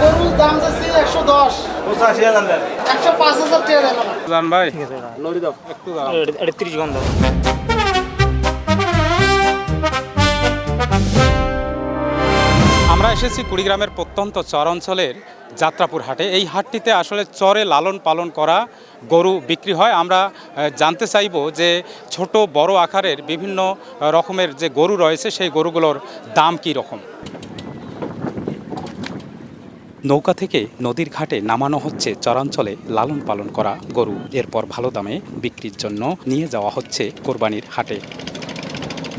গরুর দাম যাচ্ছে 110 85,000 দেন 105,000 টাকা দিলাম জান ভাই লরি দাও একটু দাও এটা 30 গন্ধ। আমরা এসেছি কুড়িগ্রামের প্রত্যন্ত চর অঞ্চলের যাত্রাপুর হাটে। এই হাটটিতে আসলে চরে লালন পালন করা গরু বিক্রি হয়। আমরা জানতে চাইব যে ছোট বড় আকারের বিভিন্ন রকমের যে গরু রয়েছে সেই গরুগুলোর দাম কী রকম। নৌকা থেকে নদীর ঘাটে নামানো হচ্ছে চরাঞ্চলে লালন পালন করা গরু, এরপর ভালো দামে বিক্রির জন্য নিয়ে যাওয়া হচ্ছে কোরবানির হাটে।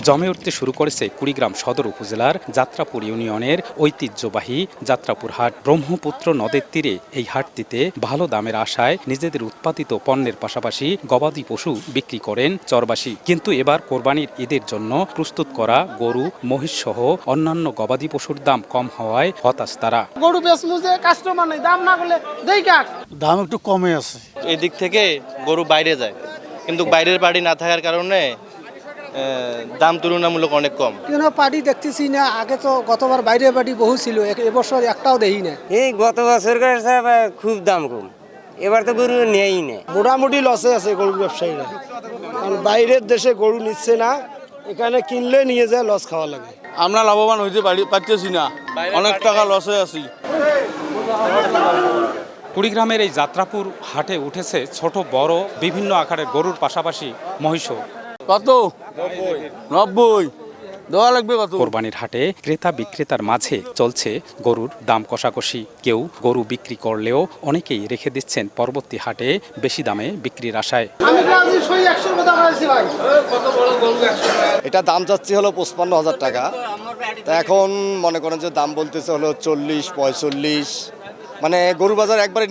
জমে উঠতে শুরু করেছে কুড়িগ্রাম সদর উপজেলার যাত্রাপুর ইউনিয়নের ঐতিহ্যবাহী যাত্রাপুর হাট। ব্রহ্মপুত্র নদের তীরে এই হাটটিতে ভালো দামের আশায় নিজেদের উৎপাদিত পণ্যের পাশাপাশি গবাদি পশু বিক্রি করেন চরবাসী। কিন্তু এবার কোরবানির ঈদের জন্য প্রস্তুত করা গরু, মহিষ সহ অন্যান্য গবাদি পশুর দাম কম হওয়ায় হতাশ তারা। গরু বেচমু যে কাস্টমার নেই, দাম না করলে দেই কাক। দাম একটু কমে আছে। এদিক থেকে গরু বাইরে যায়, কিন্তু বাইরের বাড়ি না থাকার কারণে দাম তুলনামূলক অনেক কম। কেন পার্টি দেখতেছি না, আগে তো গতবার বাইরে পার্টি বহু ছিল, এবছর একটাও দেখি না। এই গত বছর খুব দাম কম, এবার তো গরু নেই না। মোটামুটি লসে আছে গরু ব্যবসায়ীরা, কারণ বাইরের দেশে গরু নিচ্ছে না, এখানে কিনলে নিয়ে যায় লস খাওয়া লাগে। আমরা লাভবান হইতে পারতেছি না, অনেক টাকা লসে আছি। কুড়িগ্রামের এই যাত্রাপুর হাটে উঠেছে ছোট বড় বিভিন্ন আকারের গরুর পাশাপাশি মহিষও। কত? 90 দেওয়া লাগবে কত? কোরবানির হাটে ক্রেতা বিক্রেতার মাঝে চলছে গরুর দাম কষাকষি। কেউ গরু বিক্রি করলেও অনেকেই রেখে দিচ্ছেন পরবর্তী হাটে বেশি দামে বিক্রির আশায়। আমি রাজি সই 100 টাকা পাইছি ভাই। এটা দাম যাচ্ছে হলো 55,000 টাকা। তা এখন মনে করেন যে দাম বলতেছে হলো 40, 45, মানে গরু বাজার একবারে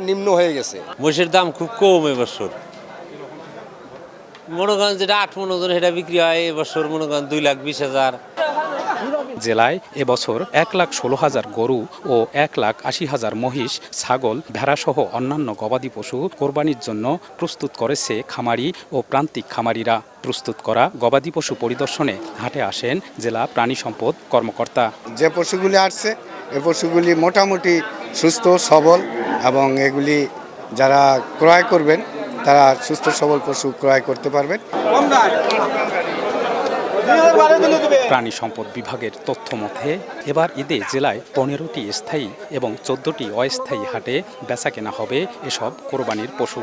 নিম্ন হয়ে গেছে। মোষের দাম খুব কম এবছর, মনে করেন যেটা 8 মন ওজন সেটা বিক্রি হয় এবছর মনে করেন 2,20,000। জেলায় এবছর 1,16,000 গরু ও 1,80,000 মহিষ, ছাগল, ভেড়াসহ অন্যান্য গবাদি পশু কোরবানির জন্য প্রস্তুত করেছে খামারি ও প্রান্তিক খামারিরা। প্রস্তুত করা গবাদি পশু পরিদর্শনে হাটে আসেন জেলা প্রাণী সম্পদ কর্মকর্তা। যে পশুগুলি আসছে এ পশুগুলি মোটামুটি সুস্থ সবল, এবং এগুলি যারা ক্রয় করবেন তারা সুস্থ সবল পশু ক্রয় করতে পারবেন। প্রাণী সম্পদ বিভাগের তথ্য মতে এবার ঈদে জেলায় 15টি স্থায়ী এবং 14টি অস্থায়ী হাটে বেচাকেনা হবে এসব কোরবানির পশু।